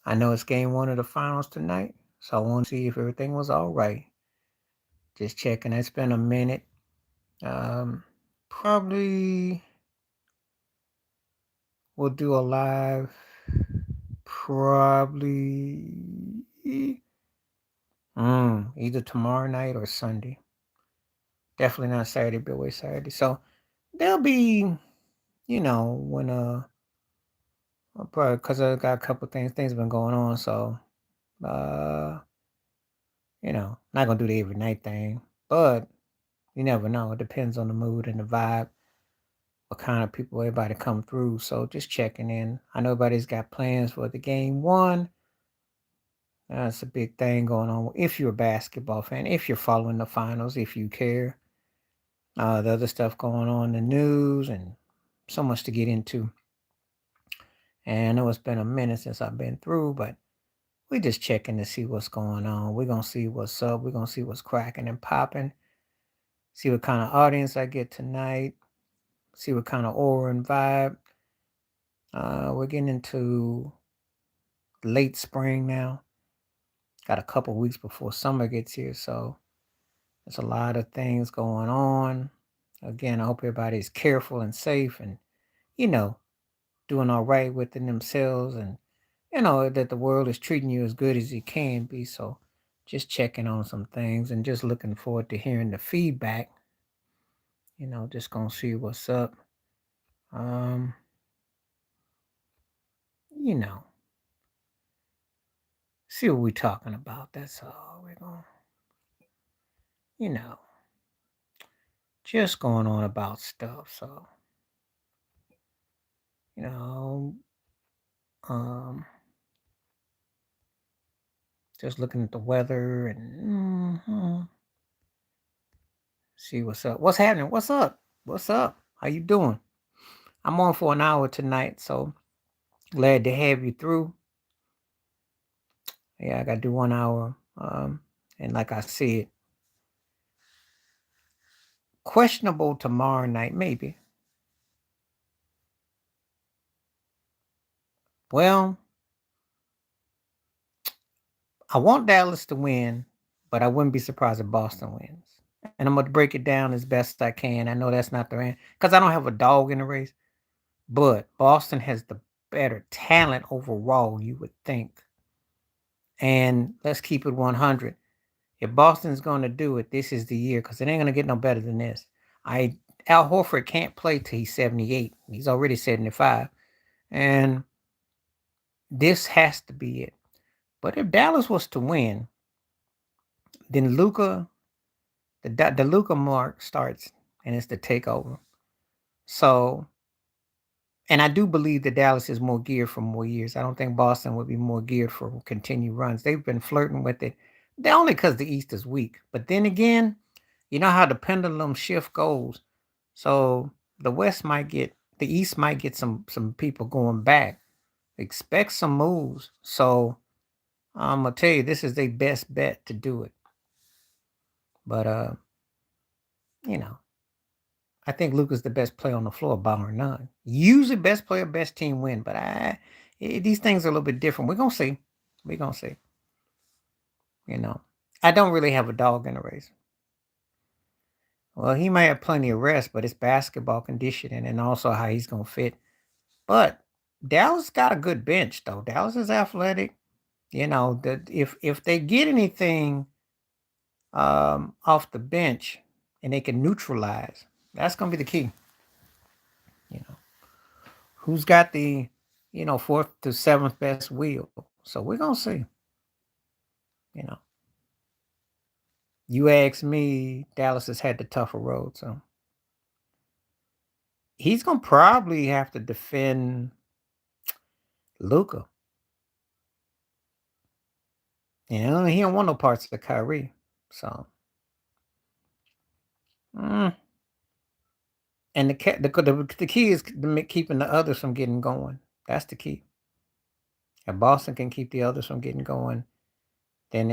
I know it's game one of the finals tonight, so I want to see if everything was all right. Just checking. It's been a minute. Um, Probably we'll do a live. Probably either tomorrow night or Sunday. Definitely not Saturday, but wait Saturday. So there'll be, when probably because I got a couple things been going on. So uh, not gonna do the every night thing, but you never know. It depends on the mood and the vibe, what kind of people everybody come through. So just checking in. I know everybody's got plans for the game one. That's a big thing going on. If you're a basketball fan, if you're following the finals, if you care, the other stuff going on in the news and so much to get into. And I know it's been a minute since I've been through, but we just checking to see what's going on. We're gonna see what's up. We're gonna see what's cracking and popping. See what kind of audience I get tonight. See what kind of aura and vibe. We're getting into late spring now. Got a couple weeks before summer gets here, so there's a lot of things going on. Again, I hope everybody's careful and safe and, you know, doing all right within themselves and, that the world is treating you as good as it can be. So just checking on some things and just looking forward to hearing the feedback. Just gonna see what's up. Um, you know, see what we're talking about. That's all. We're gonna, you know, just going on about stuff. So, you know, um, just looking at the weather and see what's up. What's happening? What's up? What's up? How you doing? I'm on for an hour tonight, so glad to have you through. Yeah, I got to do 1 hour. And like I said, questionable tomorrow night, maybe. Well, I want Dallas to win, but I wouldn't be surprised if Boston wins. And I'm going to break it down as best I can. I know that's not the end because I don't have a dog in the race, but Boston has the better talent overall, you would think. And let's keep it 100. If Boston's going to do it, this is the year because it ain't going to get no better than this. Al Horford can't play till he's 78. He's already 75. And this has to be it. But if Dallas was to win, then the Luka mark starts and it's the takeover. So, and I do believe that Dallas is more geared for more years. I don't think Boston would be more geared for continued runs. They've been flirting with it. They're only because the East is weak. But then again, you know how the pendulum shift goes. So the East might get some people going back. Expect some moves. So I'm gonna tell you, this is their best bet to do it. But you know, I think Luka's the best player on the floor, bar none. Usually, best player, best team win. But these things are a little bit different. We're gonna see. We're gonna see. I don't really have a dog in the race. Well, he might have plenty of rest, but it's basketball conditioning and also how he's gonna fit. But Dallas got a good bench, though. Dallas is athletic. That if they get anything off the bench and they can neutralize, that's gonna be the key. You know, who's got the fourth to seventh best wheel? So we're gonna see. You know, you ask me, Dallas has had the tougher road, so he's gonna probably have to defend Luca. He don't want no parts of the Kyrie. So, mm. And the key is keeping the others from getting going. That's the key. If Boston can keep the others from getting going, then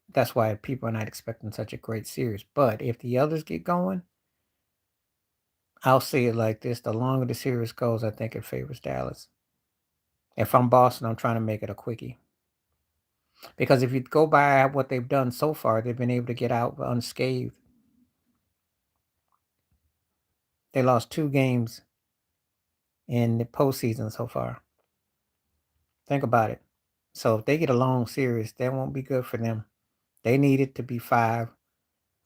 that's why people are not expecting such a great series. But if the others get going, I'll say it like this: the longer the series goes, I think it favors Dallas. If I'm Boston, I'm trying to make it a quickie. Because if you go by what they've done so far, they've been able to get out unscathed. They lost 2 games in the postseason so far. Think about it. So if they get a long series, that won't be good for them. They need it to be 5.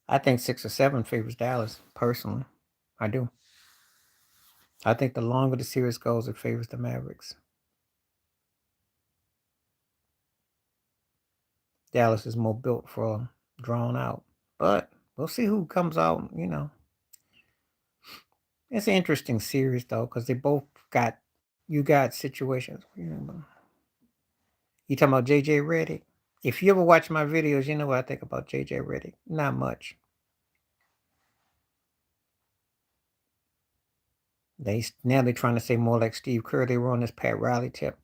I think 6 or 7 favors Dallas, personally. I do. I think the longer the series goes, it favors the Mavericks. Dallas is more built for drawn out. But we'll see who comes out, It's an interesting series, though, because they both you got situations. You talking about JJ Redick? If you ever watch my videos, you know what I think about JJ Redick. Not much. Now they're trying to say more like Steve Kerr. They were on this Pat Riley tip.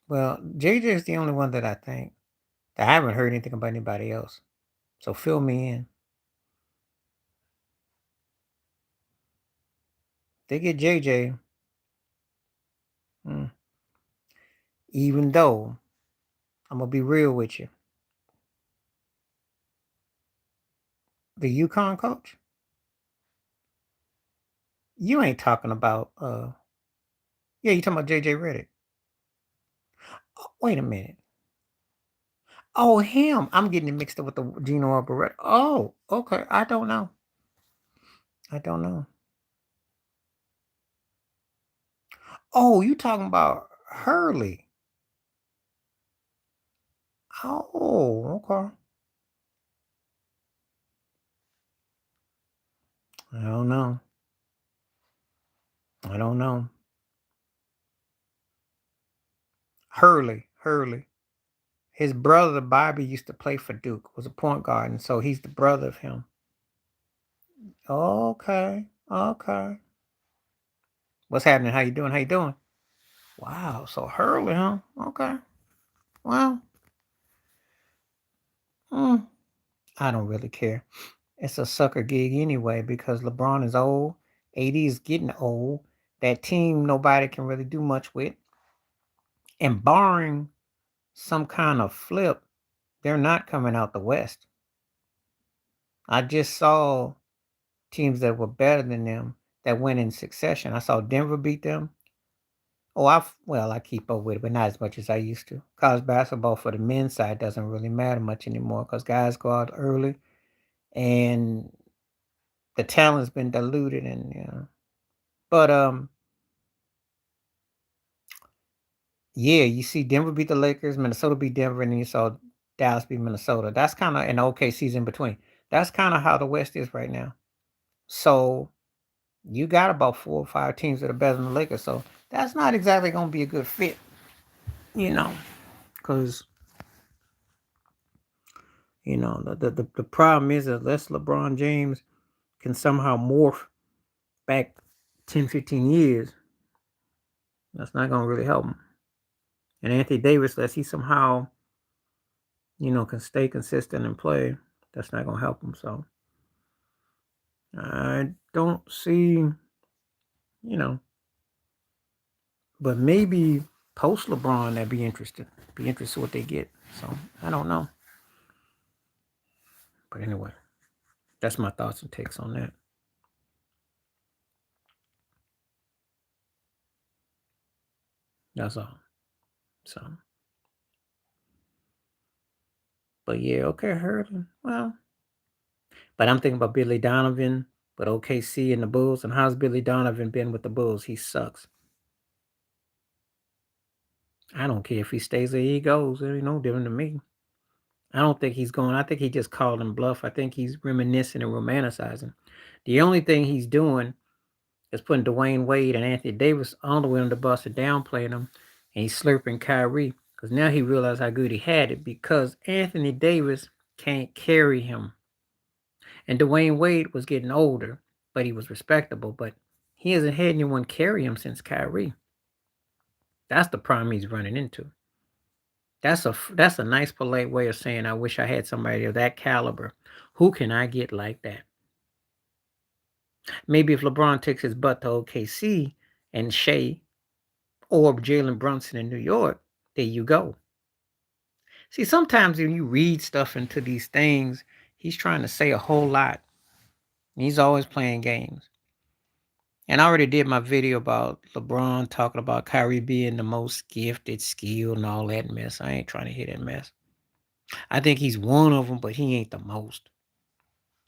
Well, JJ is the only one that I think. I haven't heard anything about anybody else. So fill me in. They get JJ. Even though, I'm going to be real with you. The UConn coach? You ain't talking about, yeah, you talking about JJ Redick. Oh, wait a minute. Oh, him. I'm getting it mixed up with the Gino Alvarez. Oh, okay. I don't know. Oh, you talking about Hurley. Oh, okay. I don't know. Hurley. His brother Bobby used to play for Duke, was a point guard, and so he's the brother of him. Okay. What's happening? How you doing? Wow, so Hurley, huh? Okay. Well, I don't really care. It's a sucker gig anyway because LeBron is old. AD is getting old. That team nobody can really do much with. And barring some kind of flip, they're not coming out the West. I just saw teams that were better than them that went in succession. I saw Denver beat them. Oh, I keep up with it, but not as much as I used to. College basketball for the men's side doesn't really matter much anymore because guys go out early and the talent's been diluted and. But yeah, you see Denver beat the Lakers, Minnesota beat Denver, and then you saw Dallas beat Minnesota. That's kind of an okay season in between. That's kind of how the West is right now. So you got about 4 or 5 teams that are better than the Lakers. So that's not exactly going to be a good fit, because the problem is that unless LeBron James can somehow morph back 10, 15 years, that's not going to really help him. And Anthony Davis, unless he somehow, can stay consistent and play, that's not going to help him. So I don't see, but maybe post LeBron, I'd be interested. Be interested what they get. So I don't know. But anyway, that's my thoughts and takes on that. That's all. So, but yeah, okay, Hurling. Well, but I'm thinking about Billy Donovan with OKC and the Bulls. And how's Billy Donovan been with the Bulls? He sucks. I don't care if he stays or he goes. It ain't no different to me. I don't think he's going. I think he just called him bluff. I think he's reminiscing and romanticizing. The only thing he's doing is putting Dwayne Wade and Anthony Davis on the way on the bus and downplaying them, and he's slurping Kyrie because now he realized how good he had it because Anthony Davis can't carry him. And Dwayne Wade was getting older, but he was respectable, but he hasn't had anyone carry him since Kyrie. That's the problem he's running into. That's a nice, polite way of saying I wish I had somebody of that caliber. Who can I get like that? Maybe if LeBron takes his butt to OKC and Shea or Jalen Brunson in New York, there you go. See, sometimes when you read stuff into these things, he's trying to say a whole lot. He's always playing games. And I already did my video about LeBron talking about Kyrie being the most gifted, skilled, and all that mess. I ain't trying to hear that mess. I think he's one of them, but he ain't the most.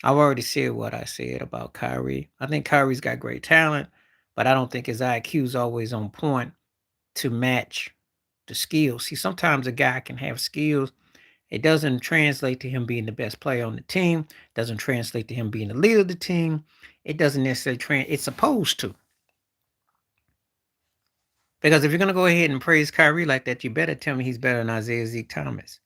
I've already said what I said about Kyrie. I think Kyrie's got great talent, but I don't think his IQ's always on point to match the skills. See, sometimes a guy can have skills. It doesn't translate to him being the best player on the team. Doesn't translate to him being the leader of the team. It doesn't necessarily it's supposed to. Because if you're going to go ahead and praise Kyrie like that, you better tell me he's better than Isaiah Zeke Thomas.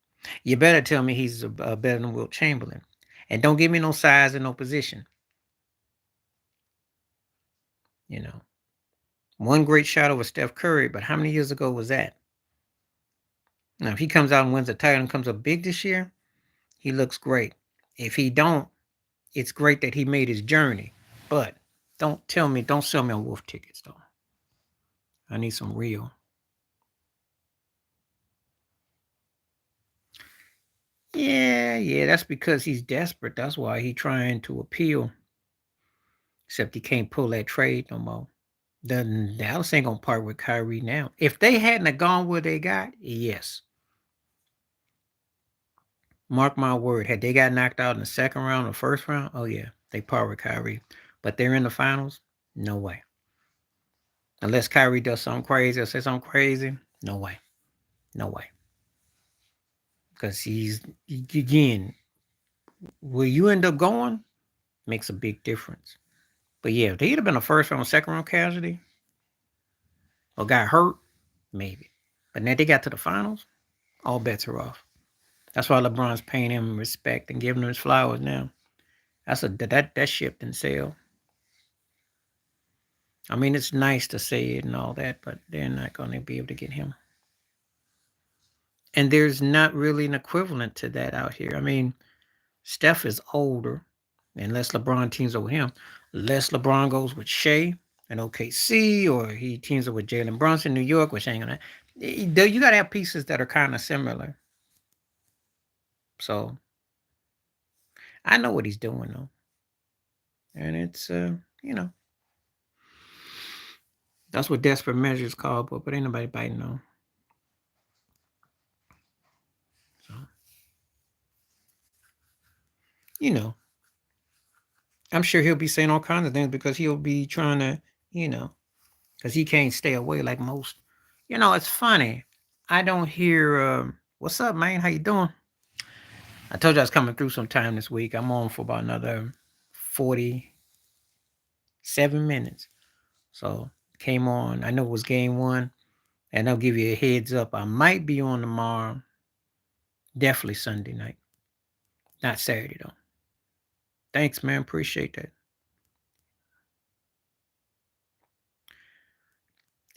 You better tell me he's better than Wilt Chamberlain. And don't give me no size and no position. You know, one great shot over Steph Curry, but how many years ago was that? Now, if he comes out and wins a title and comes up big this year, he looks great. If he don't, it's great that he made his journey. But don't sell me on Wolf tickets, though. I need some real. Yeah, that's because he's desperate. That's why he's trying to appeal. Except he can't pull that trade no more. The Dallas ain't gonna part with Kyrie now. If they hadn't gone where they got, yes. Mark my word, had they got knocked out in the second round or first round, oh yeah, they part with Kyrie. But they're in the finals, no way. Unless Kyrie does something crazy or says something crazy, no way. No way. Because he's, again, where you end up going makes a big difference. But yeah, if they'd have been a first round, second round casualty, or got hurt, maybe. But now they got to the finals, all bets are off. That's why LeBron's paying him respect and giving him his flowers now. That ship didn't sail. I mean, it's nice to say it and all that, but they're not going to be able to get him. And there's not really an equivalent to that out here. I mean, Steph is older, unless LeBron teams up with him. Unless LeBron goes with Shea in OKC, or he teams up with Jalen Brunson in New York, which ain't gonna. You got to have pieces that are kind of similar. So I know what he's doing though, and it's that's what desperate measures called, but ain't nobody biting on. So I'm sure he'll be saying all kinds of things because he'll be trying to, because he can't stay away like most. It's funny. I don't hear. What's up, man? How you doing? I told you I was coming through sometime this week. I'm on for about another 47 minutes. So came on. I know it was game one, and I'll give you a heads up. I might be on tomorrow. Definitely Sunday night, not Saturday though. Thanks, man. Appreciate that.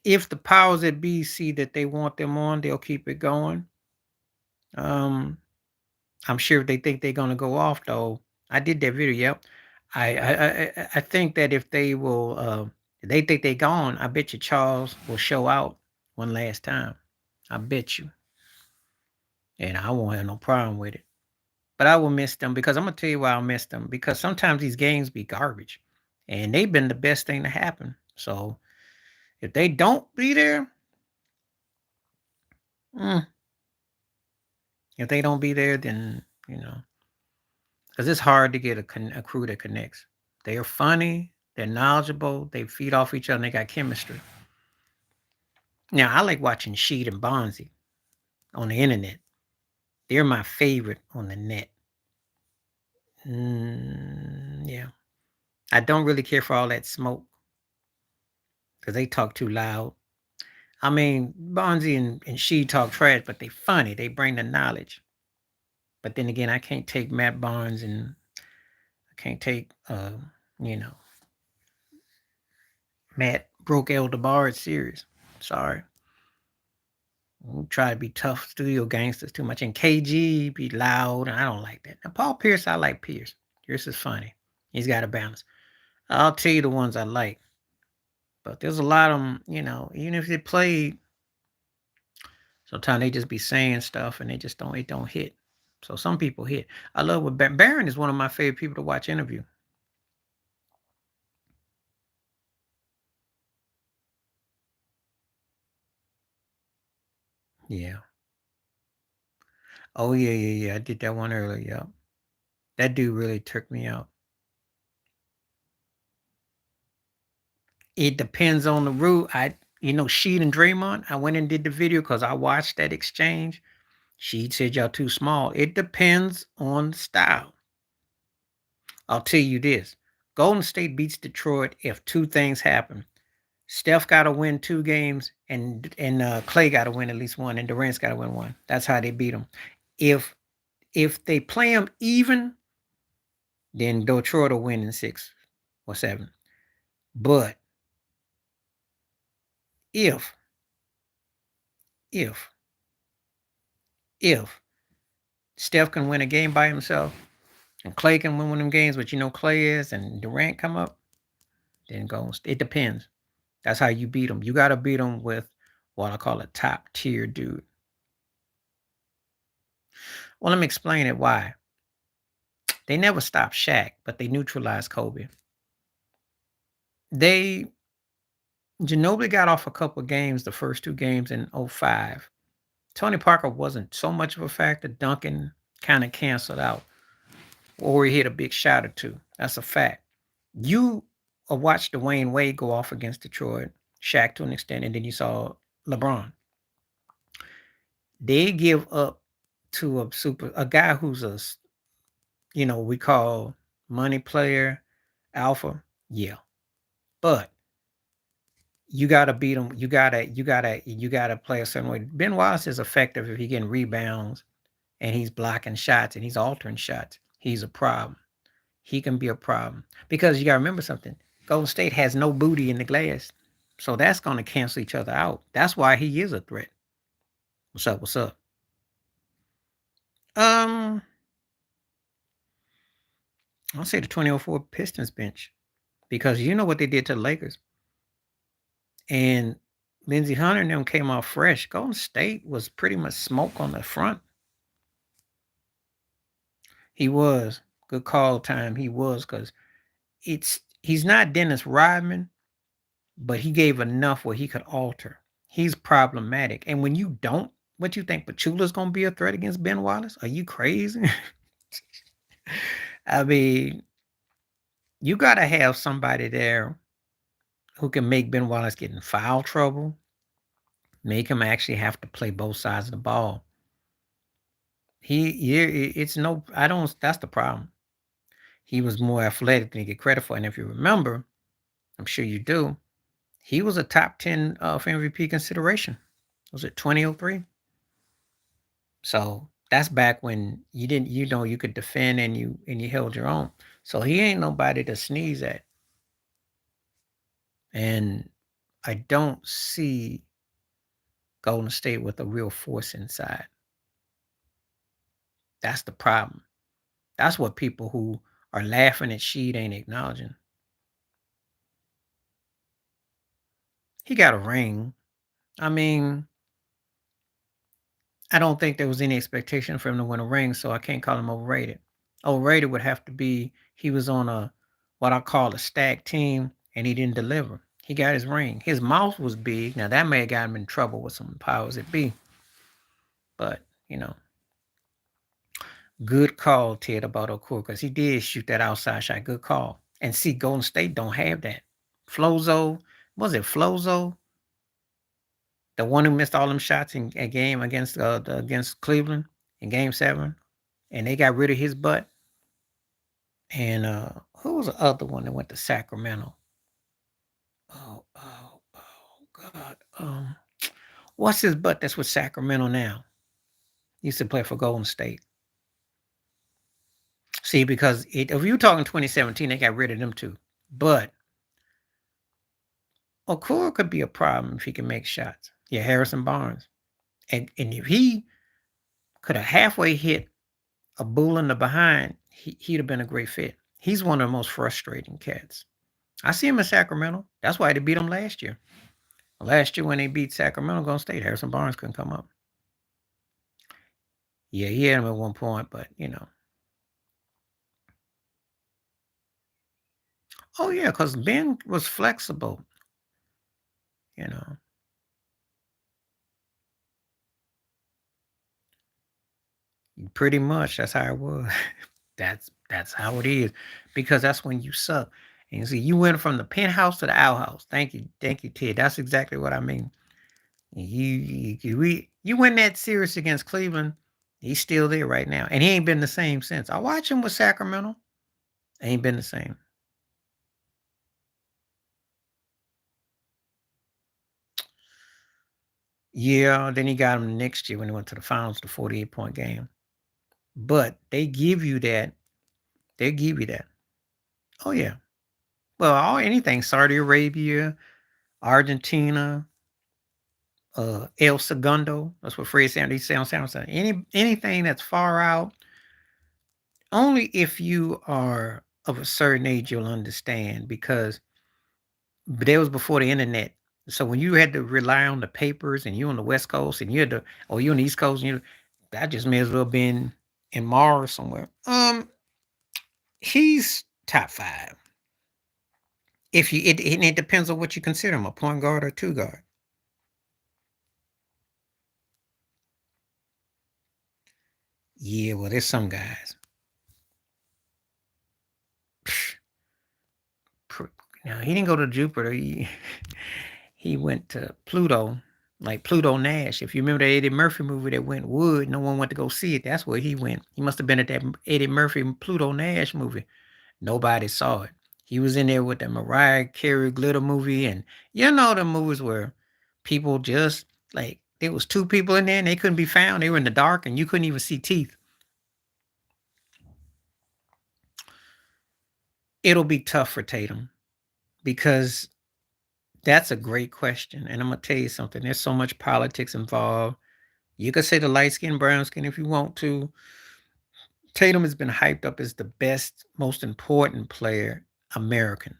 If the powers that be see that they want them on, they'll keep it going. I'm sure if they think they're gonna go off though. I did that video. Yep. I think that if they will, if they think they're gone, I bet you Charles will show out one last time. I bet you. And I won't have no problem with it. But I will miss them because I'm gonna tell you why I'll miss them. Because sometimes these games be garbage. And they've been the best thing to happen. So if they don't be there, if they don't be there, then because it's hard to get a crew that connects. They are funny, they're knowledgeable, they feed off each other, and they got chemistry. Now I like watching Sheed and Bonzi on the internet. They're my favorite on the net. Yeah, I don't really care for all that smoke because they talk too loud. I mean, Bonzi and She talk trash, but they funny. They bring the knowledge. But then again, I can't take Matt Barnes and I can't take, Matt Broke Elder Bard serious. Sorry. We try to be tough studio gangsters too much. And KG be loud, and I don't like that. Now, Paul Pierce, I like Pierce. Pierce is funny. He's got a balance. I'll tell you the ones I like. But there's a lot of them, even if they played, sometimes they just be saying stuff and it don't hit. So some people hit. I love what Baron is one of my favorite people to watch interview. Yeah. Oh yeah, yeah, yeah. I did that one earlier. Yeah. That dude really took me out. It depends on the route. Sheed and Draymond, I went and did the video because I watched that exchange. Sheed said y'all too small. It depends on style. I'll tell you this. Golden State beats Detroit if two things happen. Steph got to win 2 games, and Clay got to win at least one, and Durant's got to win one. That's how they beat them. If they play them even, then Detroit will win in 6 or 7. But if if if Steph can win a game by himself, and Clay can win one of them games, but Clay is, and Durant come up, then goes. It depends. That's how you beat them. You got to beat them with what I call a top tier dude. Well, let me explain it why. They never stopped Shaq, but they neutralized Kobe. Ginobili got off a couple of games, the first 2 games in 05. Tony Parker wasn't so much of a factor. Duncan kind of canceled out, or he hit a big shot or 2. That's a fact. You watched Dwayne Wade go off against Detroit, Shaq to an extent, and then you saw LeBron. They give up to a guy who's we call money player, alpha. Yeah, but you gotta beat him. You gotta play a certain way. Ben Wallace is effective if he's getting rebounds and he's blocking shots and he's altering shots. He's a problem. He can be a problem because you gotta remember something. Golden State has no booty in the glass, so that's gonna cancel each other out. That's why he is a threat. What's up? What's up? Um, I'll say the 2004 Pistons bench because you know what they did to the Lakers. And Lindsey Hunter and them came off fresh. Golden State was pretty much smoke on the front. He was. Good call time. He was because he's not Dennis Rodman, but he gave enough where he could alter. He's problematic. And when you don't, what you think Pachula's gonna be a threat against Ben Wallace? Are you crazy? I mean, you gotta have somebody there who can make Ben Wallace get in foul trouble, make him actually have to play both sides of the ball. It's no, I don't, that's the problem. He was more athletic than he get credit for. And if you remember, I'm sure you do, he was a top 10 for MVP consideration. Was it 2003? So that's back when you didn't, you could defend and you held your own. So he ain't nobody to sneeze at. And I don't see Golden State with a real force inside. That's the problem. That's what people who are laughing at Sheed ain't acknowledging. He got a ring. I mean, I don't think there was any expectation for him to win a ring, so I can't call him overrated. Overrated would have to be he was on what I call a stacked team and he didn't deliver. He got his ring. His mouth was big. Now that may have got him in trouble with some powers that be. But, good call, Ted, about Okoro, because he did shoot that outside shot. Good call. And see, Golden State don't have that. Flozo, was it Flozo? The one who missed all them shots in a game against Cleveland in Game 7, and they got rid of his butt. And who was the other one that went to Sacramento? Oh, God. What's his butt that's with Sacramento now? Used to play for Golden State. See, because if you're talking 2017, they got rid of them too. But Okoro could be a problem if he can make shots. Yeah, Harrison Barnes. And if he could have halfway hit a bull in the behind, he'd have been a great fit. He's one of the most frustrating cats. I see him in Sacramento. That's why they beat him last year. Last year when they beat Sacramento, Golden State, Harrison Barnes couldn't come up. Yeah, he had him at one point, but you know. Oh yeah, because Ben was flexible. You know. Pretty much that's how it was. That's how it is. Because that's when you suck. And you see, you went from the penthouse to the outhouse. Thank you, Ted. That's exactly what I mean. You win that series against Cleveland. He's still there right now, and he ain't been the same since. I watch him with Sacramento. Ain't been the same. Yeah, then he got him next year when he went to the finals, the 48-point game. But they give you that. They give you that. Oh yeah. Well, anything Saudi Arabia, Argentina, El Segundo. That's what Fred Sandy sounds. Anything that's far out. Only if you are of a certain age you'll understand, because that was before the internet. So when you had to rely on the papers and you on the West Coast and you had to, or you on the East Coast, and that just may as well been in Mars somewhere. He's top 5. If you, it depends on what you consider him, a point guard or two guard. Yeah, well, there's some guys. Now he didn't go to Jupiter. He went to Pluto, like Pluto Nash. If you remember the Eddie Murphy movie that went wood, no one went to go see it. That's where he went. He must have been at that Eddie Murphy Pluto Nash movie. Nobody saw it. He was in there with the Mariah Carey glitter movie, and the movies where people just like there was 2 people in there and they couldn't be found. They were in the dark and you couldn't even see teeth. It'll be tough for Tatum because that's a great question. And I'm going to tell you something. There's so much politics involved. You could say the light skin, brown skin if you want to. Tatum has been hyped up as the best, most important player, American.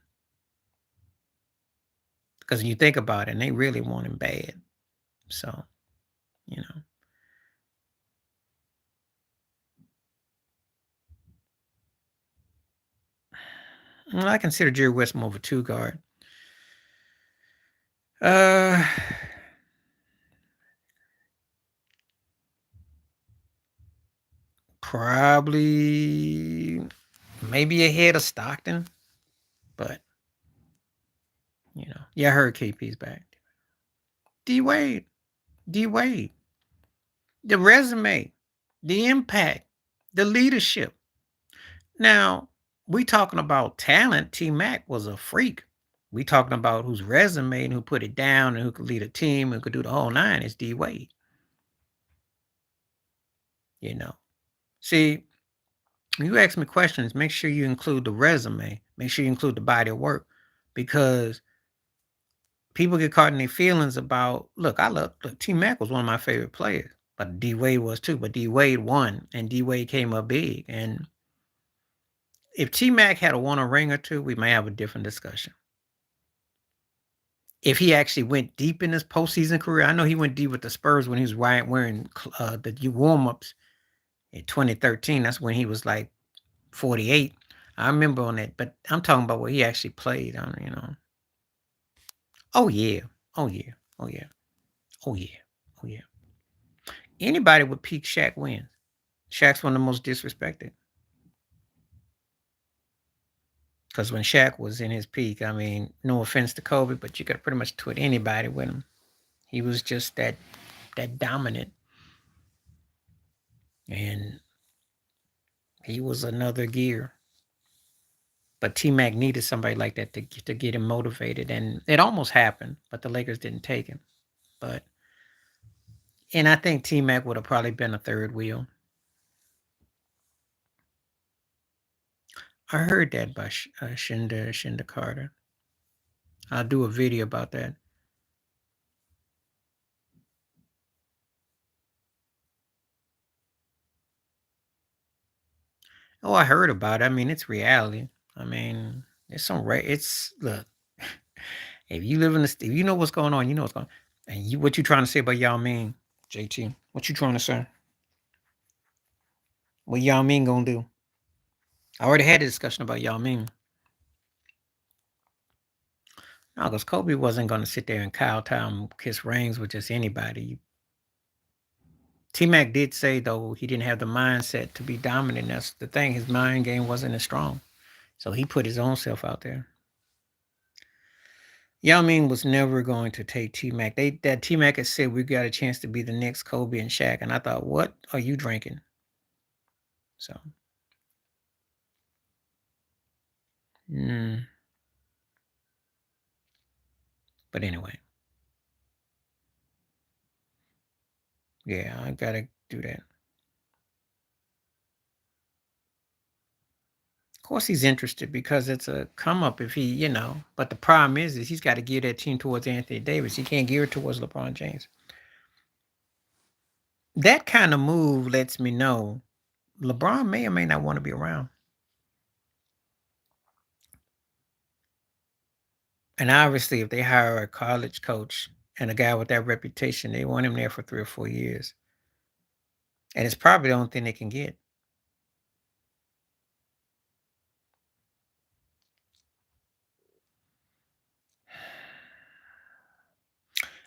Because when you think about it, and they really want him bad. So, you know. Well, I consider Jerry West more of a 2 guard. Probably maybe ahead of Stockton, but yeah, I heard KP's back. D Wade, the resume, the impact, the leadership. Now we talking about talent. T Mac was a freak. We talking about whose resume and who put it down and who could lead a team and could do the whole 9 is D Wade. See, when you ask me questions, make sure you include the resume. Make sure you include the body of work, because people get caught in their feelings about. Look, T Mac was one of my favorite players, but D Wade was too. But D Wade won, and D Wade came up big. And if T Mac had won a ring or two, we may have a different discussion. If he actually went deep in his postseason career, I know he went deep with the Spurs when he was wearing the warm ups in 2013. That's when he was like 48. I remember on that, but I'm talking about what he actually played on. Oh yeah, oh yeah, oh yeah, oh yeah, oh yeah. Anybody with peak Shaq wins. Shaq's one of the most disrespected. Because when Shaq was in his peak, I mean, no offense to Kobe, but you could pretty much put anybody with him. He was just that dominant. And he was another gear. But T-Mac needed somebody like that to get him motivated. And it almost happened, but the Lakers didn't take him. And I think T-Mac would have probably been a third wheel. I heard that by Shinda Carter. I'll do a video about that. Oh, I heard about it. I mean, it's reality. I mean, It's some it's look. If you live in if you know what's going on, you know what's going on. And what you trying to say about Yao Ming, JT? What you trying to say? What Yao Ming gonna do? I already had a discussion about Yao Ming. No, because Kobe wasn't gonna sit there and kowtow and kiss rings with just anybody. T Mac did say though he didn't have the mindset to be dominant. That's the thing. His mind game wasn't as strong, so he put his own self out there. Yao Ming was never going to take T Mac. That T Mac had said we got a chance to be the next Kobe and Shaq, and I thought, what are you drinking? So, but anyway, yeah, I gotta do that. Of course, he's interested because it's a come up if he, But the problem is he's got to gear that team towards Anthony Davis. He can't gear it towards LeBron James. That kind of move lets me know LeBron may or may not want to be around. And obviously, if they hire a college coach and a guy with that reputation, they want him there for 3 or 4 years. And it's probably the only thing they can get.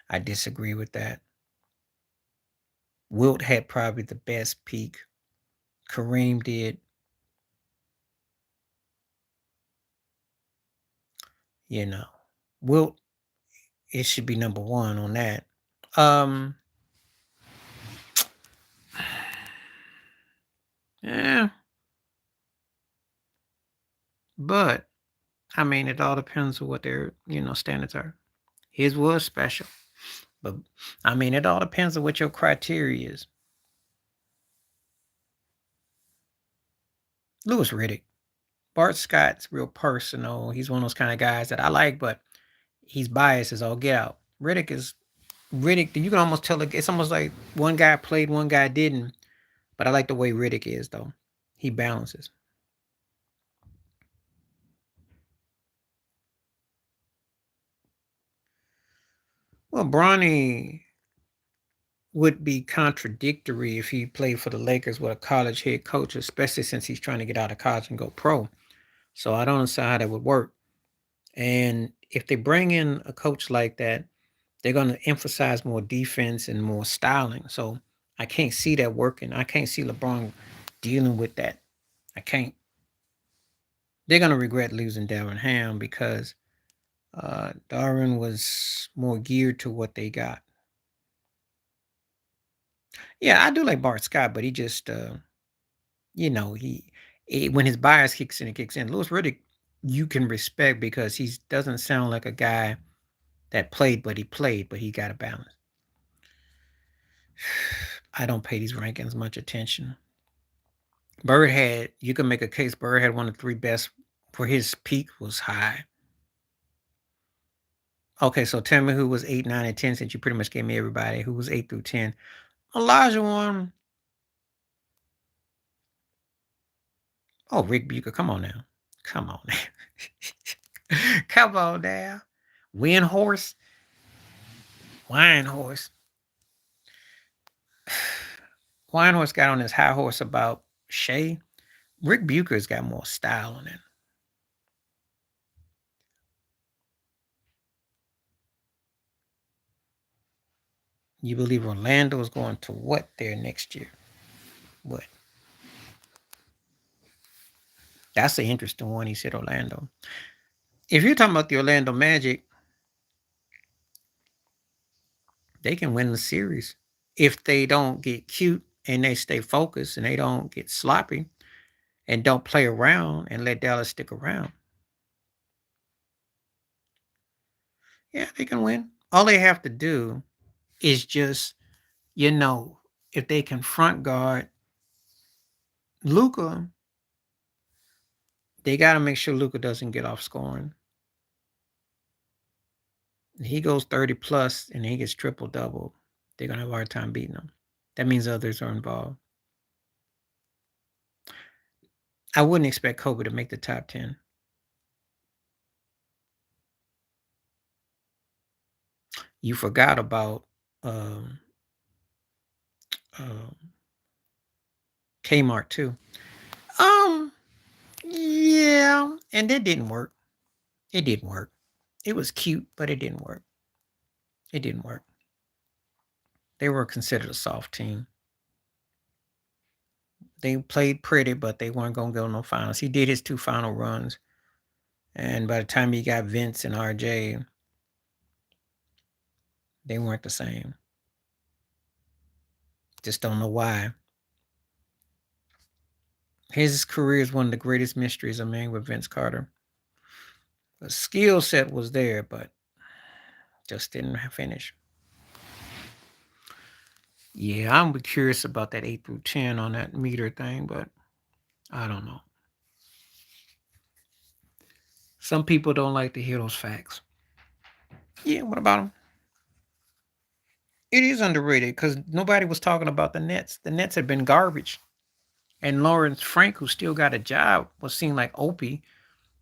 I disagree with that. Wilt had probably the best peak. Kareem did. Wilt, it should be number one on that. Yeah. But I mean, it all depends on what their, standards are. His was special. But I mean, it all depends on what your criteria is. Louis Riddick. Bart Scott's real personal. He's one of those kind of guys that I like, but he's biased as all get out. Riddick, you can almost tell it's almost like one guy played, one guy didn't. But I like the way Riddick is, though. He balances. Well, Bronny would be contradictory if he played for the Lakers with a college head coach, especially since he's trying to get out of college and go pro. So I don't understand how that would work. And if they bring in a coach like that, they're going to emphasize more defense and more styling. So I can't see that working. I can't see LeBron dealing with that. I can't. They're going to regret losing Darren Ham because Darren was more geared to what they got. Yeah, I do like Bart Scott, but he just, when his bias kicks in, it kicks in. Louis Riddick, you can respect because he doesn't sound like a guy that played, but he got a balance. I don't pay these rankings much attention. You can make a case Bird had one of the 3 best for his peak was high. Okay, so tell me who was 8, 9, and 10 since you pretty much gave me everybody who was 8 through 10. Olajuwon. Oh, Rick Bucher. Come on now. Come on now. Come on now. Win horse. Wine horse. Wine horse got on his high horse about Shea. Rick Bucher's got more style on it. You believe Orlando is going to what there next year? What? That's an interesting one. He said Orlando. If you're talking about the Orlando Magic, they can win the series if they don't get cute and they stay focused and they don't get sloppy and don't play around and let Dallas stick around. Yeah, they can win. All they have to do is just, if they can front guard Luka, they got to make sure Luka doesn't get off scoring. He goes 30 plus and he gets triple double. They're going to have a hard time beating him. That means others are involved. I wouldn't expect Kobe to make the top 10. You forgot about um, um, Kmart too. Um, yeah, and it didn't work. It didn't work. It was cute, but it didn't work. It didn't work. They were considered a soft team. They played pretty, but they weren't gonna go no finals. He did his 2 final runs, and by the time he got Vince and RJ, they weren't the same. Just don't know why. His career is one of the greatest mysteries of man with Vince Carter. The skill set was there, but just didn't finish. Yeah, I'm curious about that 8 through 10 on that meter thing, but I don't know. Some people don't like to hear those facts. Yeah, what about them? It is underrated because nobody was talking about the Nets. The Nets had been garbage. And Lawrence Frank, who still got a job, was seen like Opie.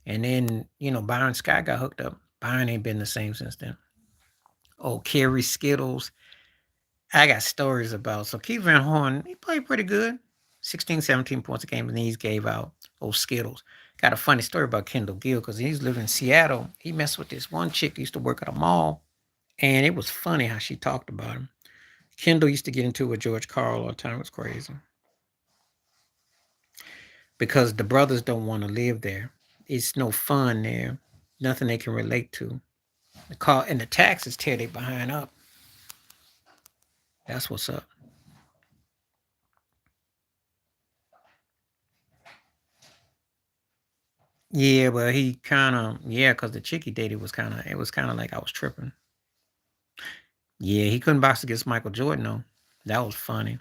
And then, Byron Scott got hooked up. Byron ain't been the same since then. Oh, Kerry Skittles. I got stories about. So Keith Van Horn, he played pretty good. 16, 17 points a game, and then he gave out Skittles. Got a funny story about Kendall Gill because he's living in Seattle. He messed with this one chick who used to work at a mall. And it was funny how she talked about him. Kendall used to get into it with George Karl all the time. It was crazy. Because the brothers don't want to live there. It's no fun there. Nothing they can relate to. The taxes tear they behind up. That's what's up. Yeah, but he kind of because the chick he dated was kind of like I was tripping. Yeah, he couldn't box against Michael Jordan though. That was funny.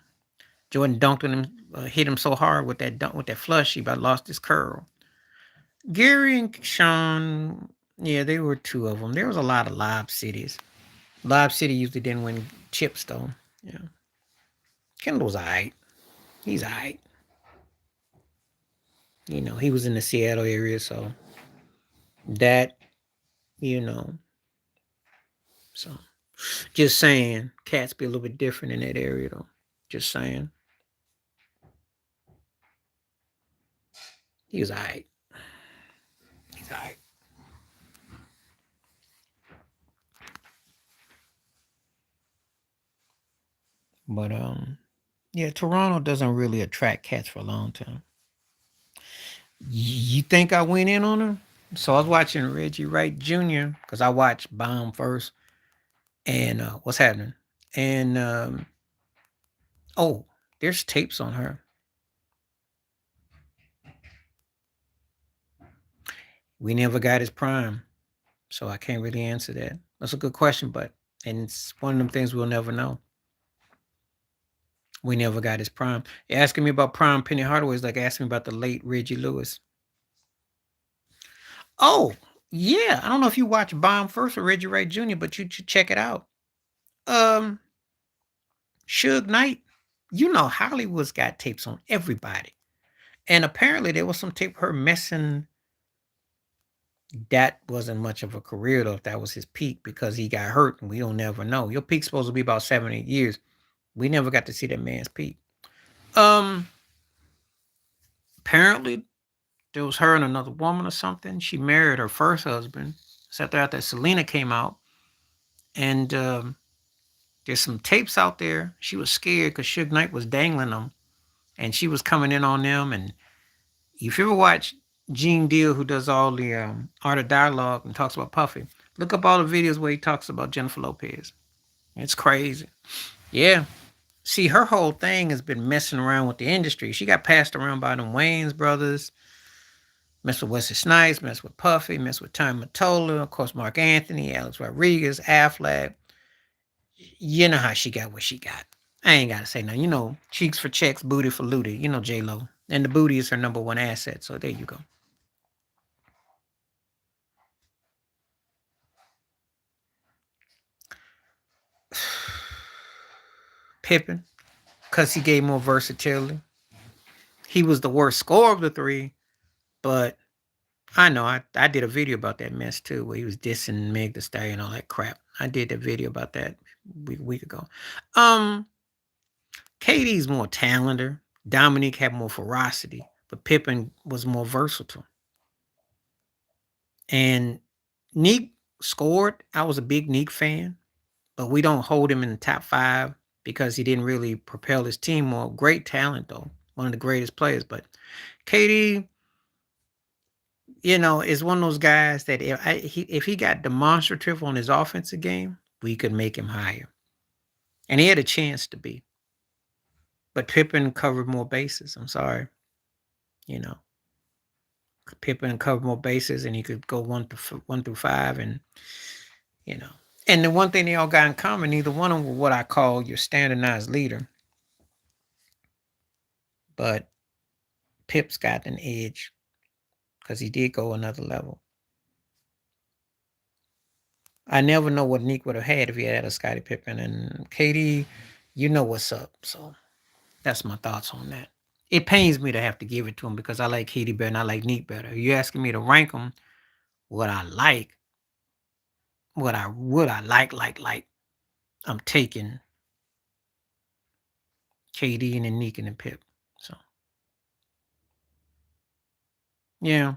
Jordan dunked on him, hit him so hard with that dunk with that flush, he about lost his curl. Gary and Sean, yeah, they were two of them. There was a lot of Lob Cities. Lob City usually didn't win chips though. Yeah, Kendall's alright. He's alright. He was in the Seattle area, so that, you know, so just saying, cats be a little bit different in that area though. Just saying. He was alright. He's alright. But yeah, Toronto doesn't really attract cats for a long time. You think I went in on her? So I was watching Reggie Wright Jr. because I watched Bomb first, and what's happening? And oh, there's tapes on her. We never got his prime, so I can't really answer that. That's a good question, and it's one of them things we'll never know. We never got his prime. Asking me about prime Penny Hardaway is like asking me about the late Reggie Lewis. Oh, yeah. I don't know if you watched Bomb first or Reggie Wright Jr., but you should check it out. Um, Suge Knight, Hollywood's got tapes on everybody. And apparently there was some tape of her messing. That wasn't much of a career though, if that was his peak, because he got hurt and we don't never know. Your peak's supposed to be about 7, 8 years. We never got to see that man's peak. Apparently there was her and another woman or something. She married her first husband. Except after Selena came out. And there's some tapes out there. She was scared because Suge Knight was dangling them. And she was coming in on them. And if you ever watch Gene Deal, who does all the art of dialogue and talks about Puffy, look up all the videos where he talks about Jennifer Lopez. It's crazy. Yeah. See, her whole thing has been messing around with the industry. She got passed around by them Wayans brothers, messed with Wesley Snipes, messed with Puffy, messed with Time Mottola, of course, Mark Anthony, Alex Rodriguez, Affleck. You know how she got what she got. I ain't got to say nothing. Cheeks for checks, booty for looty. J-Lo. And the booty is her number one asset. So there you go. Pippen, because he gave more versatility. He was the worst scorer of the three, but I know. I did a video about that mess too, where he was dissing Meg Thee Stallion and all that crap. I did that video about that a week ago. KD's more talented. Dominique had more ferocity, but Pippen was more versatile. And Neek scored. I was a big Neek fan, but we don't hold him in the top 5 because he didn't really propel his team more. Great talent though, one of the greatest players. But KD, is one of those guys that if he got demonstrative on his offensive game, we could make him higher. And he had a chance to be. But Pippen covered more bases. I'm sorry. Pippen covered more bases, and he could go 1 through 5, and you know. And the one thing they all got in common, neither one of them were what I call your standardized leader. But Pip's got an edge because he did go another level. I never know what Nick would have had if he had a Scottie Pippen. And KD, you know what's up. So that's my thoughts on that. It pains me to have to give it to him because I like KD better and I like Nick better. You're asking me to rank them, what I like, what I like. I'm taking KD and then Nick and then Pip. So yeah.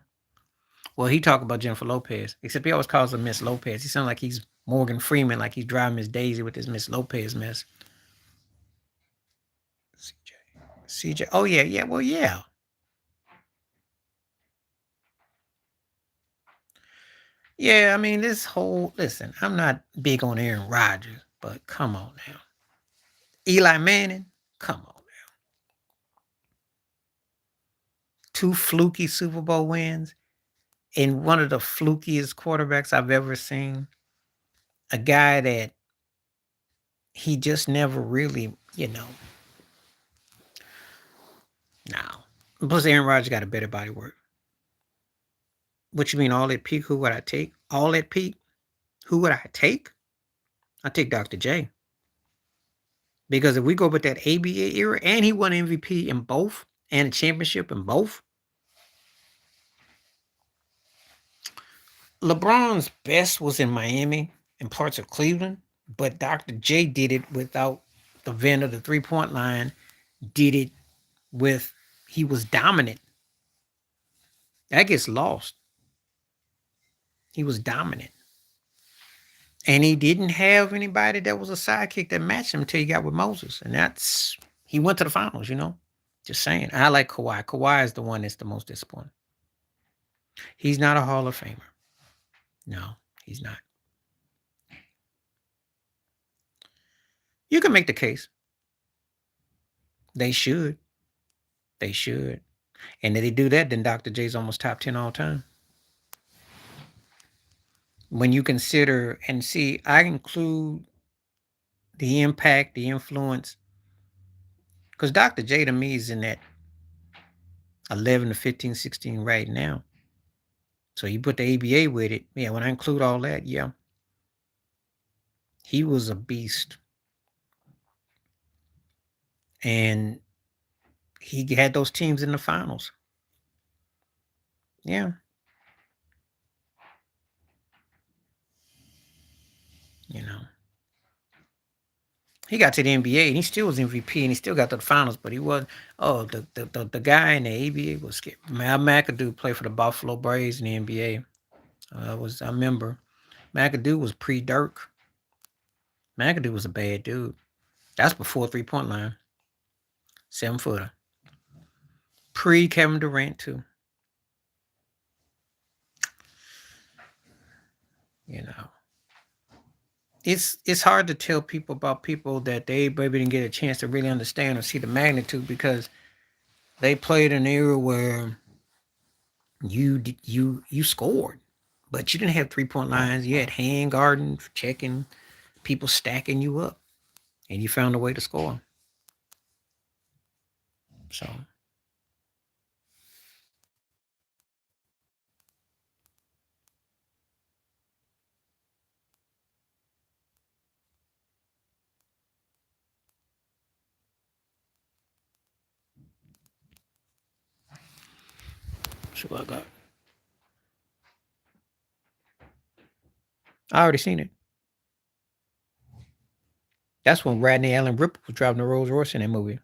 Well, he talked about Jennifer Lopez, except he always calls her Miss Lopez. He sounds like he's Morgan Freeman, like he's driving Miss Daisy with this Miss Lopez mess. CJ. Oh, yeah. Well, yeah. Yeah, I mean, listen, I'm not big on Aaron Rodgers, but come on now. Eli Manning, come on now. 2 fluky Super Bowl wins and one of the flukiest quarterbacks I've ever seen. A guy that he just never really, no. Plus, Aaron Rodgers got a better body work. What you mean, all at peak? Who would I take? All at peak? Who would I take? I take Dr. J. Because if we go with that ABA era, and he won MVP in both, and a championship in both, LeBron's best was in Miami and parts of Cleveland, but Dr. J did it without the vent of the 3-point line, did it with, he was dominant. That gets lost. He was dominant. And he didn't have anybody that was a sidekick that matched him until he got with Moses. And he went to the finals, Just saying. I like Kawhi. Kawhi is the one that's the most disappointing. He's not a Hall of Famer. No, he's not. You can make the case. They should. They should. And if they do that, then Dr. J's almost top 10 all time. When you consider, and see, I include the impact, the influence, because Dr. J to me is in that 11 to 15, 16 right now. So you put the ABA with it. Yeah, when I include all that, yeah. He was a beast. And he had those teams in the finals. Yeah. He got to the NBA and he still was MVP and he still got to the finals, but he wasn't. Oh, the guy in the ABA was scared. McAdoo played for the Buffalo Braves in the NBA. I remember McAdoo was pre-Dirk. McAdoo was a bad dude. That's before 3-point line. 7-footer. Pre-Kevin Durant too. It's hard to tell people about people that they maybe didn't get a chance to really understand or see the magnitude because they played an era where you scored, but you didn't have 3-point lines. You had hand guarding, checking, people stacking you up, and you found a way to score. So. So I got. I already seen it. That's when Radney Allen Ripple was driving the Rolls Royce in that movie.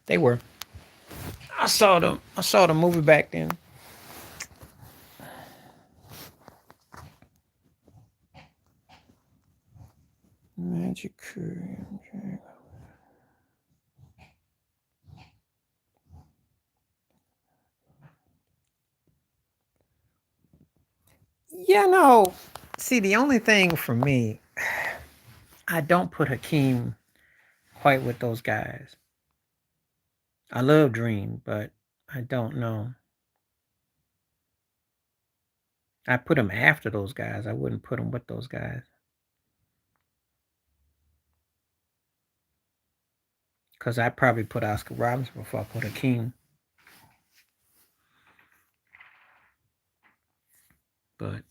They were. I saw them. I saw the movie back then. Magic Curry. Yeah, no. See, the only thing for me, I don't put Hakeem quite with those guys. I love Dream, but I don't know. I put him after those guys. I wouldn't put him with those guys. Because I probably put Oscar Robertson before I put Hakeem. But,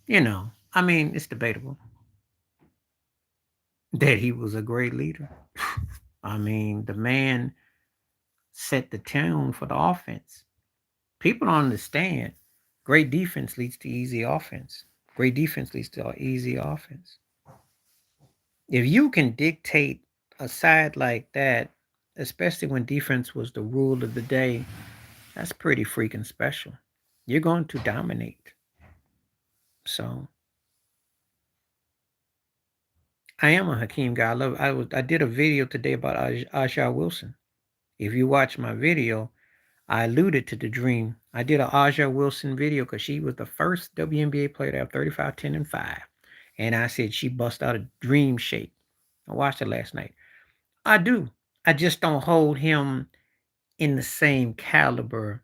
you know, I mean, it's debatable that he was a great leader. I mean, the man set the tone for the offense. People don't understand. Great defense leads to easy offense. Great defense leads to easy offense. If you can dictate a side like that, especially when defense was the rule of the day, that's pretty freaking special. You're going to dominate. So I am a Hakeem guy. I did a video today about Aja Wilson. If you watch my video, I alluded to the dream. I did an Aja Wilson video because she was the first WNBA player to have 35, 10, and 5. And I said she bust out a dream shape. I watched it last night. I do. I just don't hold him in the same caliber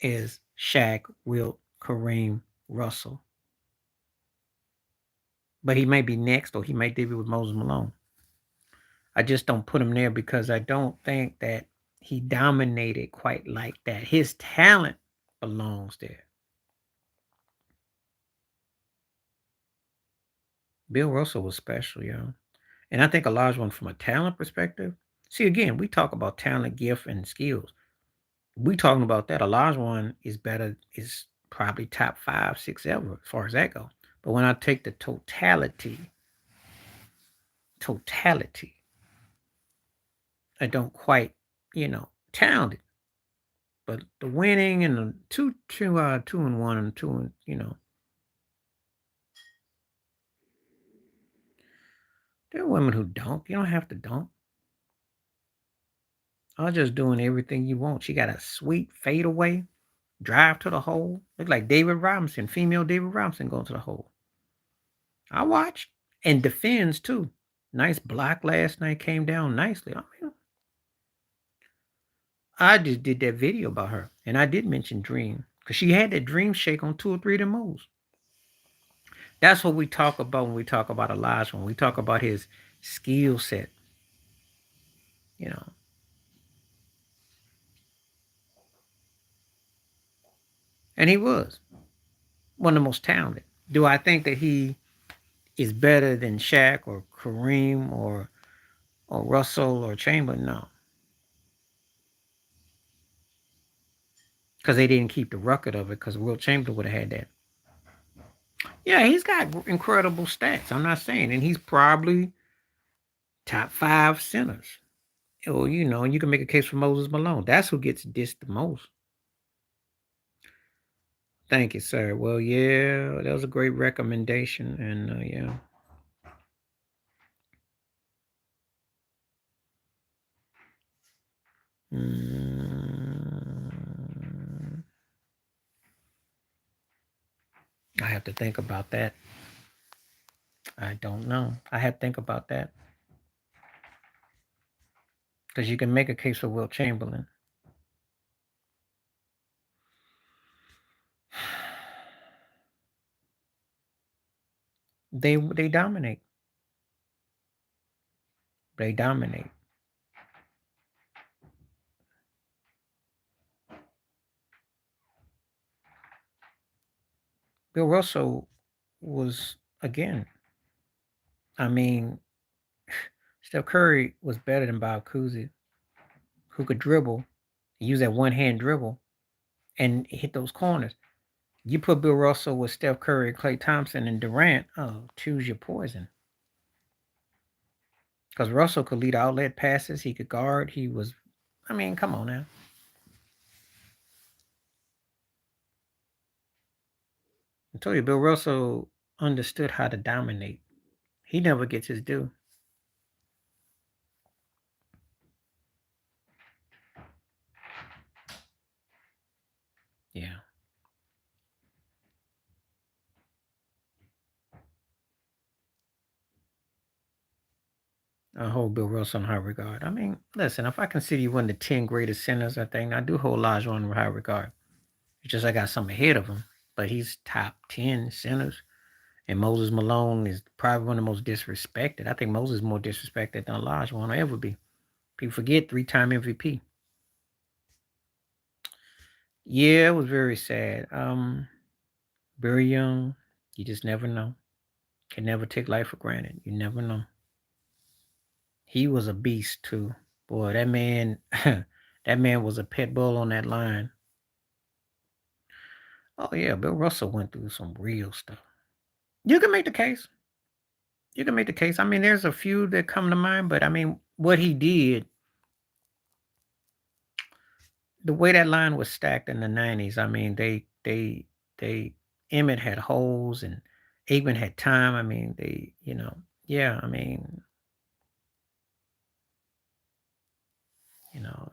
as Shaq, Wilt, Kareem, Russell. But he may be next, or he may debut with Moses Malone. I just don't put him there because I don't think that he dominated quite like that. His talent belongs there. Bill Russell was special, yo. And I think a large one from a talent perspective. See, again, we talk about talent, gift, and skills. We talking about that. A large one is better, is probably top 5, 6 ever as far as that goes. But when I take the totality, I don't quite, talented. But the winning and the two and one and two and there are women who dunk. You don't have to dunk. I'm just doing everything you want. She got a sweet fadeaway, drive to the hole. Look like David Robinson, female David Robinson going to the hole. I watch and defends too. Nice block last night, came down nicely. I just did that video about her, and I did mention Dream because she had that Dream shake on 2 or 3 of the moves. That's what we talk about when we talk about Elijah. When we talk about his skill set, and he was one of the most talented. Do I think that he is better than Shaq or Kareem or Russell or Chamberlain? No, because they didn't keep the record of it. Because Wilt Chamberlain would have had that. Yeah, he's got incredible stats. I'm not saying, and he's probably top 5 centers. Or you can make a case for Moses Malone. That's who gets dissed the most. Thank you, sir. Well, yeah, that was a great recommendation, and yeah. I have to think about that. I don't know. I have to think about that. Because you can make a case for Wilt Chamberlain. They dominate. They dominate. Bill Russell was, again, I mean, Steph Curry was better than Bob Cousy, who could dribble, use that one-hand dribble, and hit those corners. You put Bill Russell with Steph Curry, Klay Thompson, and Durant. Oh, choose your poison. Because Russell could lead outlet passes. He could guard. He was, I mean, come on now. I told you, Bill Russell understood how to dominate. He never gets his due. Yeah. I hold Bill Russell in high regard. I mean, listen, if I consider you one of the 10 greatest centers, I think I do hold Olajuwon in high regard. It's just I got some ahead of him, but he's top 10 centers. And Moses Malone is probably one of the most disrespected. I think Moses is more disrespected than Olajuwon will ever be. People forget 3-time MVP. Yeah, it was very sad. Very young. You just never know. Can never take life for granted. You never know. He was a beast too. Boy, that man that man was a pit bull on that line. Oh yeah, Bill Russell went through some real stuff. You can make the case. You can make the case. I mean, there's a few that come to mind, but I mean, what he did, the way that line was stacked in the 90s, I mean, they Emmett had holes and Aikman had time. I mean, yeah, I mean, you know,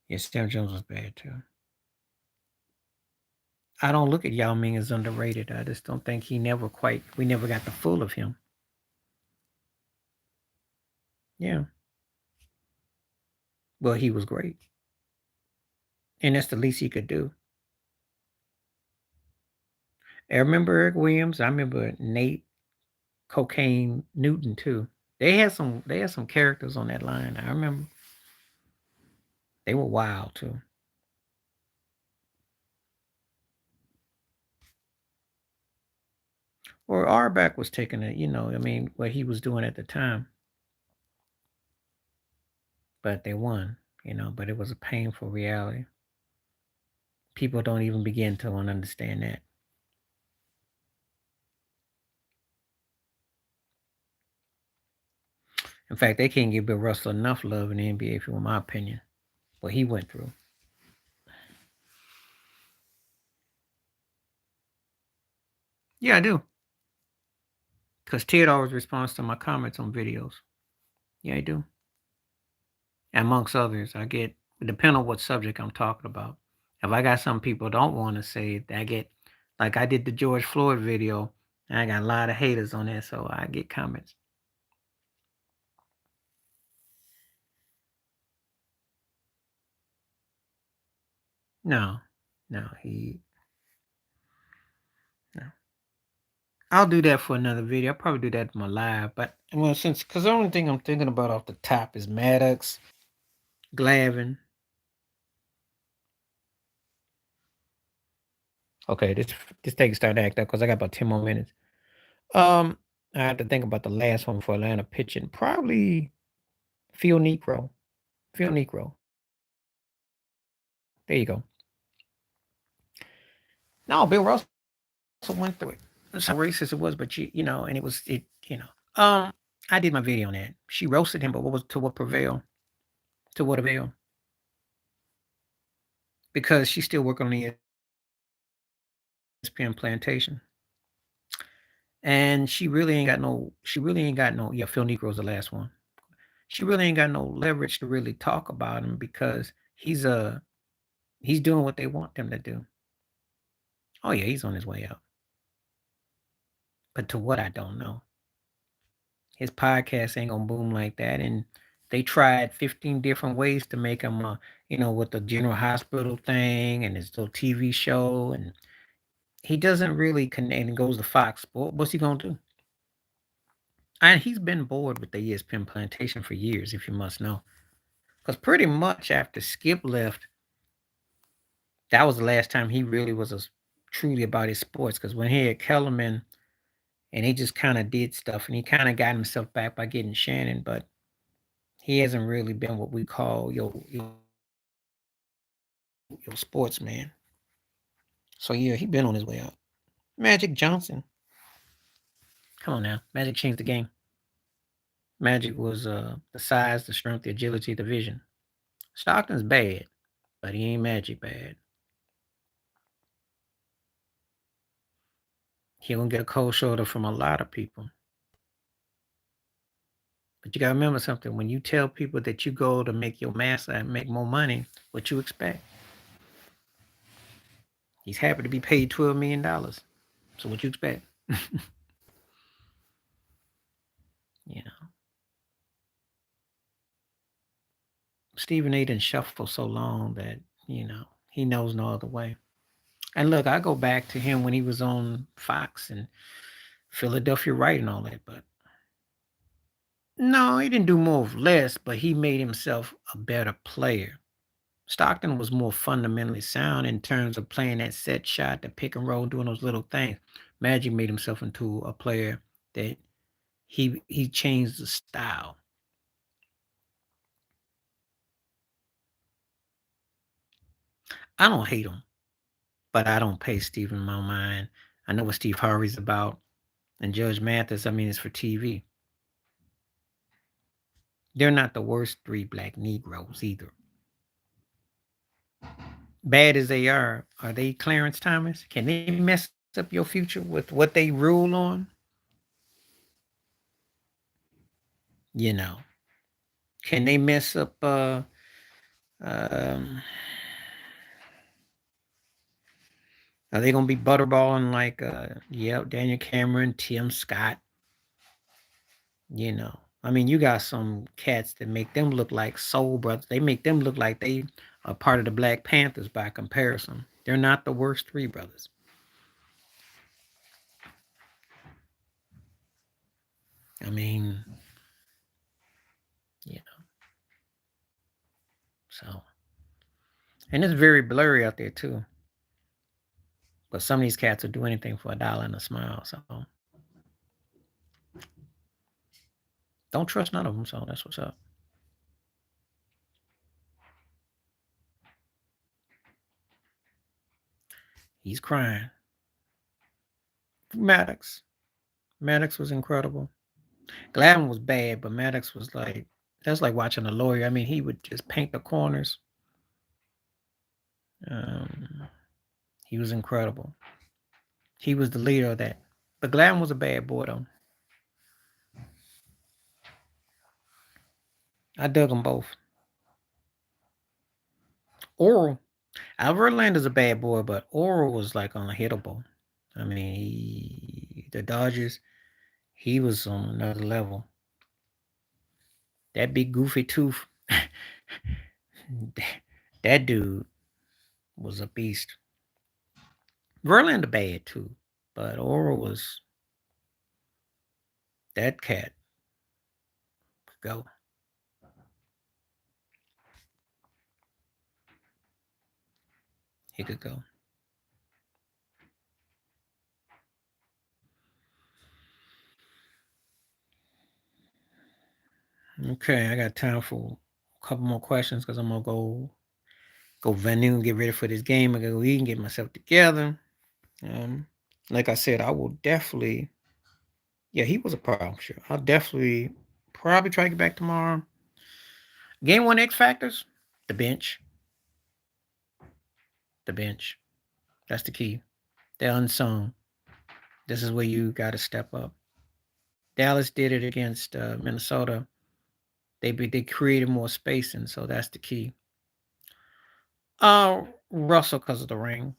yeah, Sam Jones was bad too. I don't look at Yao Ming as underrated. I just don't think we never got the full of him. Yeah. Well, he was great. And that's the least he could do. I remember Eric Williams. I remember Nate Cocaine Newton too. They had some characters on that line. I remember. They were wild too. Or Arbeck was taking it, I mean, what he was doing at the time. But they won, but it was a painful reality. People don't even begin to understand that. In fact, they can't give Bill Russell enough love in the NBA, if you want my opinion. What he went through. Yeah, I do. Because Ted always responds to my comments on videos. Yeah, I do. Amongst others, I get, depending on what subject I'm talking about. If I got some people don't want to say it, I get, like I did the George Floyd video, and I got a lot of haters on that, so I get comments. No, no, no. I'll do that for another video. I'll probably do that in my live, but well, because the only thing I'm thinking about off the top is Maddox, Glavin. Okay, this thing starting to act up because I got about 10 more minutes. I have to think about the last one for Atlanta pitching. Probably Phil Negro. Phil Negro. There you go. No, Bill Russell went through it. That's how racist it was, but and it was I did my video on that. She roasted him, but what was to what prevail? To what avail? Because she's still working on the ESPN plantation. And she really ain't got no, yeah, Phil Negro's the last one. She really ain't got no leverage to really talk about him because he's doing what they want him to do. Oh yeah, he's on his way out. But to what, I don't know. His podcast ain't gonna boom like that. And they tried 15 different ways to make him with the General Hospital thing and his little TV show, and he doesn't really connect and goes to Fox. What's he gonna do? And he's been bored with the ESPN plantation for years, if you must know. Because pretty much after Skip left, that was the last time he really was truly about his sports. Because when he had Kellerman and he just kind of did stuff and he kind of got himself back by getting Shannon, but he hasn't really been what we call your sportsman. So yeah, he been on his way out. Magic Johnson. Come on now. Magic changed the game. Magic was the size, the strength, the agility, the vision. Stockton's bad, but he ain't Magic bad. He gonna get a cold shoulder from a lot of people. But you gotta remember something. When you tell people that you go to make your master and make more money, what you expect? He's happy to be paid $12 million. So what you expect? You know. Stephen A didn't shuffle so long that, he knows no other way. And look, I go back to him when he was on Fox and Philadelphia Right and all that, but no, he didn't do more with less, but he made himself a better player. Stockton was more fundamentally sound in terms of playing that set shot, the pick and roll, doing those little things. Magic made himself into a player that he changed the style. I don't hate him, but I don't pay Stephen my mind. I know what Steve Harvey's about. And Judge Mathis, it's for TV. They're not the worst three black Negroes either. Bad as they are they Clarence Thomas? Can they mess up your future with what they rule on? Can they mess up are they gonna be butterballing like Daniel Cameron, Tim Scott? You got some cats that make them look like soul brothers. They make them look like they are part of the Black Panthers by comparison. They're not the worst three brothers. So, and it's very blurry out there too. But some of these cats will do anything for $1 and a smile. So don't trust none of them. So that's what's up. He's crying. Maddox was incredible. Glavine was bad, but Maddox was that's like watching a lawyer. He would just paint the corners. He was incredible. He was the leader of that. But Glavine was a bad boy, though. I dug them both. Oral. Verlander's a bad boy, but Oral was unhittable. The Dodgers, he was on another level. That big goofy tooth, that dude was a beast. Verlander bad too, but Oral was that cat. Go. He could go. Okay, I got time for a couple more questions because I'm gonna go venue and get ready for this game. I gotta go eat and get myself together. Like I said, I will definitely. Yeah, he was a problem. Sure, I'll definitely probably try to get back tomorrow. Game 1 X factors: the bench. The bench. That's the key. They're unsung. This is where you got to step up. Dallas did it against Minnesota. They created more spacing, so that's the key. Russell, because of the ring.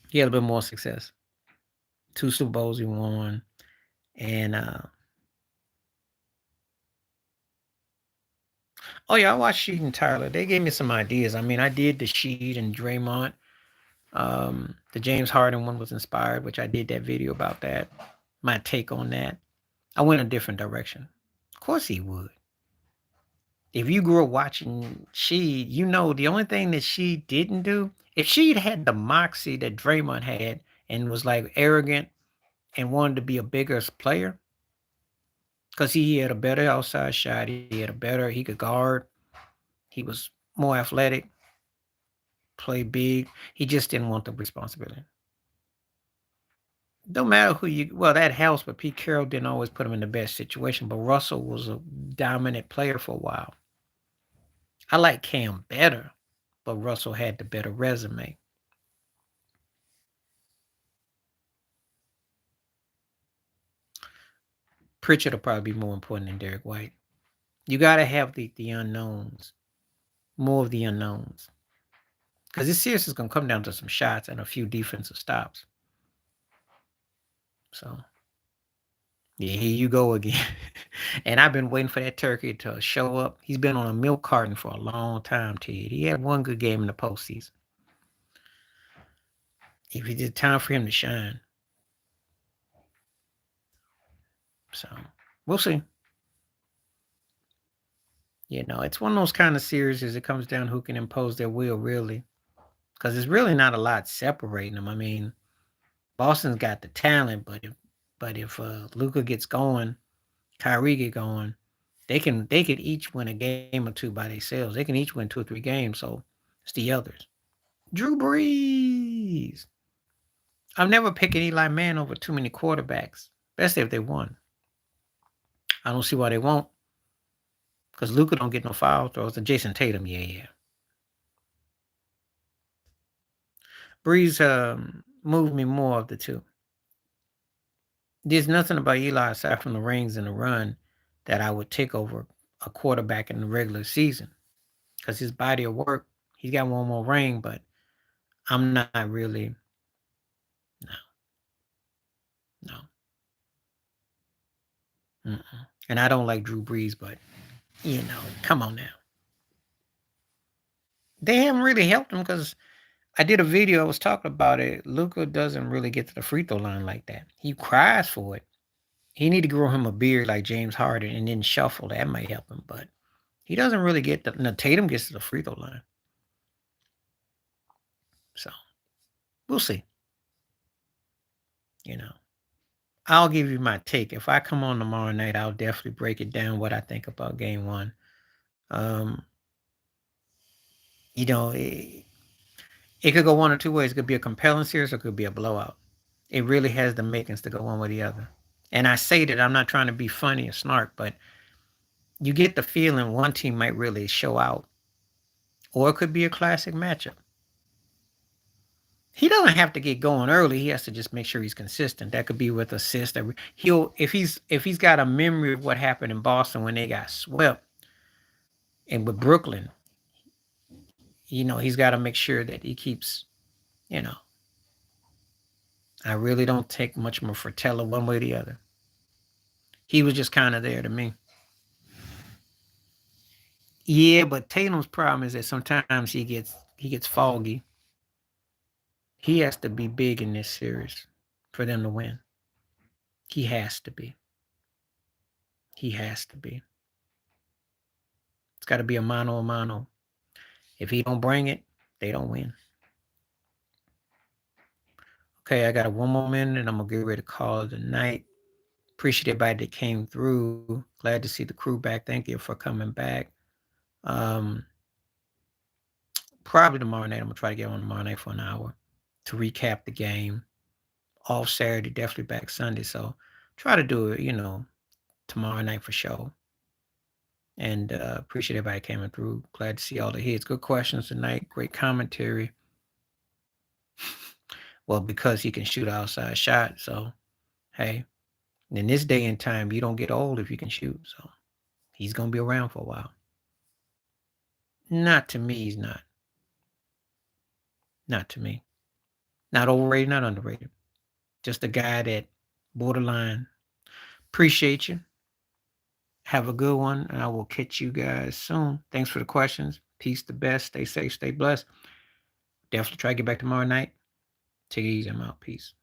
He had a bit more success. 2 Super Bowls he won. And oh yeah, I watched Sheed and Tyler. They gave me some ideas. I did the Sheed and Draymond. The James Harden one was inspired, which I did that video about that. My take on that. I went a different direction. Of course he would. If you grew up watching Sheed, the only thing that she didn't do If she'd had the moxie that Draymond had and was like arrogant and wanted to be a bigger player, because he had a better outside shot, he could guard, he was more athletic, play big. He just didn't want the responsibility. Don't matter who that helps, but Pete Carroll didn't always put him in the best situation. But Russell was a dominant player for a while. I like Cam better, but Russell had the better resume. Pritchard will probably be more important than Derek White. You got to have the unknowns, more of the unknowns. Because this series is going to come down to some shots and a few defensive stops. So, yeah, here you go again. And I've been waiting for that turkey to show up. He's been on a milk carton for a long time, Ted. He had one good game in the postseason. If it's time for him to shine. So, we'll see. It's one of those kind of series as it comes down who can impose their will, really. Because there's really not a lot separating them. I mean, Boston's got the talent, but if Luka gets going, Kyrie get going, they could each win a game or two by themselves. They can each win 2 or 3 games. So it's the others. Drew Brees. I've never picked an Eli Manning over too many quarterbacks, especially if they won. I don't see why they won't. Because Luka don't get no foul throws. And Jason Tatum, yeah. Brees moved me more of the two. There's nothing about Eli aside from the rings and the run that I would take over a quarterback in the regular season. Because his body of work, he's got one more ring, but I'm not really. No. And I don't like Drew Brees, but, come on now. They haven't really helped him because I did a video, I was talking about it. Luka doesn't really get to the free throw line like that. He cries for it. He need to grow him a beard like James Harden and then shuffle. That might help him, but he doesn't really get Tatum gets to the free throw line. So, we'll see. I'll give you my take. If I come on tomorrow night, I'll definitely break it down what I think about game 1. It could go one or two ways. It could be a compelling series or it could be a blowout. It really has the makings to go one way or the other. And I say that I'm not trying to be funny or snark, but you get the feeling one team might really show out. Or it could be a classic matchup. He doesn't have to get going early. He has to just make sure he's consistent. That could be with assists. If he's got a memory of what happened in Boston when they got swept, and with Brooklyn, he's got to make sure that he keeps, I really don't take much more Fratello one way or the other. He was just kind of there to me. Yeah, but Tatum's problem is that sometimes he gets foggy. He has to be big in this series for them to win. He has to be. He has to be. It's got to be a mano a mano. If he don't bring it, they don't win. Okay, I got one more minute and I'm going to get ready to call it a night. Appreciate everybody that came through. Glad to see the crew back. Thank you for coming back. Probably tomorrow night. I'm going to try to get on tomorrow night for an hour to recap the game. Off Saturday, definitely back Sunday. So try to do it, tomorrow night for sure. And appreciate everybody coming through. Glad to see all the hits. Good questions tonight. Great commentary. Well, because he can shoot outside shot. So, hey, in this day and time, you don't get old if you can shoot. So he's going to be around for a while. Not to me, he's not. Not to me. Not overrated, not underrated. Just a guy that borderline. Appreciate you. Have a good one, and I will catch you guys soon. Thanks for the questions. Peace the best. Stay safe, stay blessed. Definitely try to get back tomorrow night. Take it easy. I'm out. Peace.